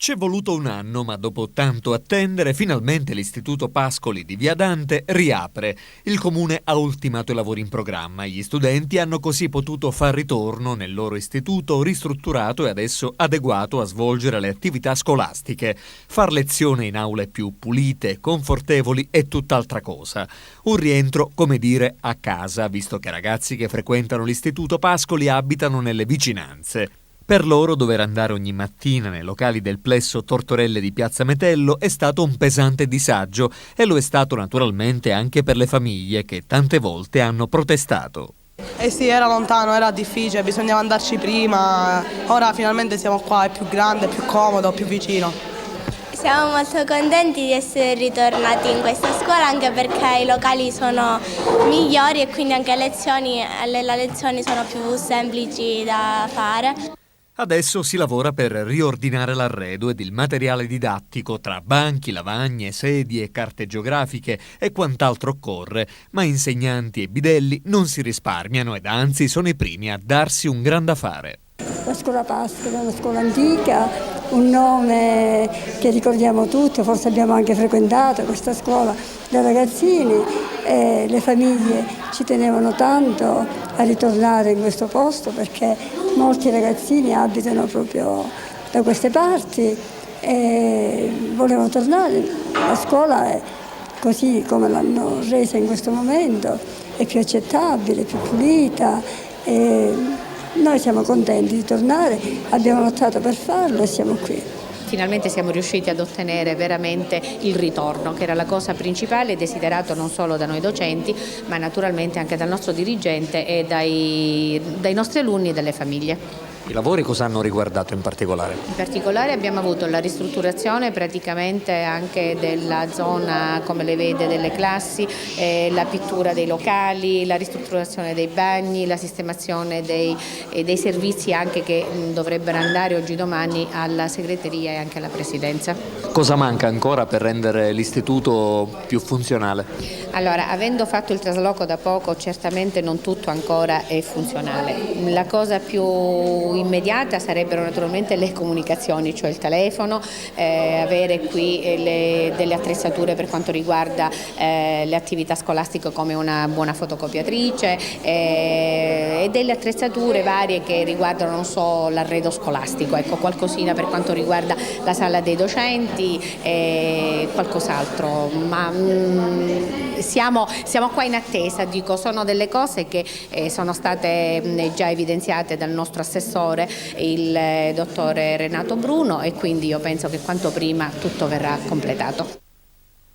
C'è voluto un anno, ma dopo tanto attendere, finalmente l'Istituto Pascoli di Via Dante riapre. Il comune ha ultimato i lavori in programma. Gli studenti hanno così potuto far ritorno nel loro istituto ristrutturato e adesso adeguato a svolgere le attività scolastiche. Far lezione in aule più pulite e confortevoli è tutt'altra cosa. Un rientro, come dire, a casa, visto che ragazzi che frequentano l'Istituto Pascoli abitano nelle vicinanze. Per loro dover andare ogni mattina nei locali del plesso Tortorelle di Piazza Metello è stato un pesante disagio e lo è stato naturalmente anche per le famiglie che tante volte hanno protestato. Eh sì, era lontano, era difficile, bisognava andarci prima, ora finalmente siamo qua, è più grande, più comodo, più vicino. Siamo molto contenti di essere ritornati in questa scuola anche perché i locali sono migliori e quindi anche le lezioni sono più semplici da fare. Adesso si lavora per riordinare l'arredo ed il materiale didattico tra banchi, lavagne, sedie, carte geografiche e quant'altro occorre, ma insegnanti e bidelli non si risparmiano ed anzi sono i primi a darsi un gran da fare. La scuola Pascoli è una scuola antica, un nome che ricordiamo tutti, forse abbiamo anche frequentato questa scuola da ragazzini e le famiglie ci tenevano tanto a ritornare in questo posto perché molti ragazzini abitano proprio da queste parti e volevano tornare. La scuola è così come l'hanno resa in questo momento, è più accettabile, più pulita. Noi siamo contenti di tornare, abbiamo lottato per farlo e siamo qui. Finalmente siamo riusciti ad ottenere veramente il ritorno, che era la cosa principale, desiderato non solo da noi docenti, ma naturalmente anche dal nostro dirigente e dai nostri alunni e dalle famiglie. I lavori cosa hanno riguardato in particolare? In particolare abbiamo avuto la ristrutturazione praticamente anche della zona, come le vede, delle classi, la pittura dei locali, la ristrutturazione dei bagni, la sistemazione dei servizi anche che dovrebbero andare oggi domani alla segreteria e anche alla presidenza. Cosa manca ancora per rendere l'istituto più funzionale? Allora, avendo fatto il trasloco da poco, certamente non tutto ancora è funzionale. La cosa più immediata sarebbero naturalmente le comunicazioni, cioè il telefono, avere qui delle attrezzature per quanto riguarda le attività scolastiche come una buona fotocopiatrice e delle attrezzature varie che riguardano non solo l'arredo scolastico, ecco, qualcosina per quanto riguarda la sala dei docenti e qualcos'altro, ma siamo qua in attesa, dico, sono delle cose che sono state già evidenziate dal nostro assessore, il dottore Renato Bruno, e quindi io penso che quanto prima tutto verrà completato.